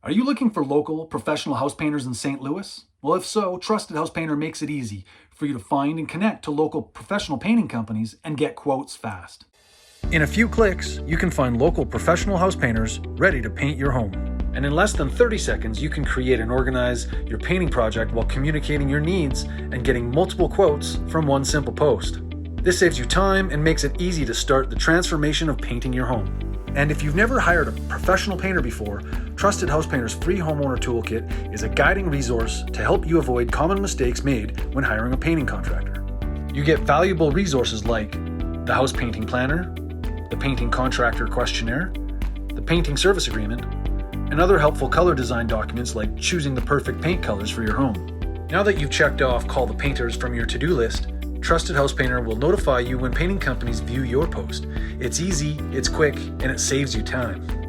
Are you looking for local, professional house painters in St. Louis? Well, if so, Trusted House Painter makes it easy for you to find and connect to local professional painting companies and get quotes fast. In a few clicks, you can find local professional house painters ready to paint your home. And in less than 30 seconds, you can create and organize your painting project while communicating your needs and getting multiple quotes from one simple post. This saves you time and makes it easy to start the transformation of painting your home. And if you've never hired a professional painter before, Trusted House Painter's free homeowner toolkit is a guiding resource to help you avoid common mistakes made when hiring a painting contractor. You get valuable resources like the house painting planner, the painting contractor questionnaire, the painting service agreement, and other helpful color design documents like choosing the perfect paint colors for your home. Now that you've checked off Call the Painters from your to-do list, Trusted House Painter will notify you when painting companies view your post. It's easy, it's quick, and it saves you time.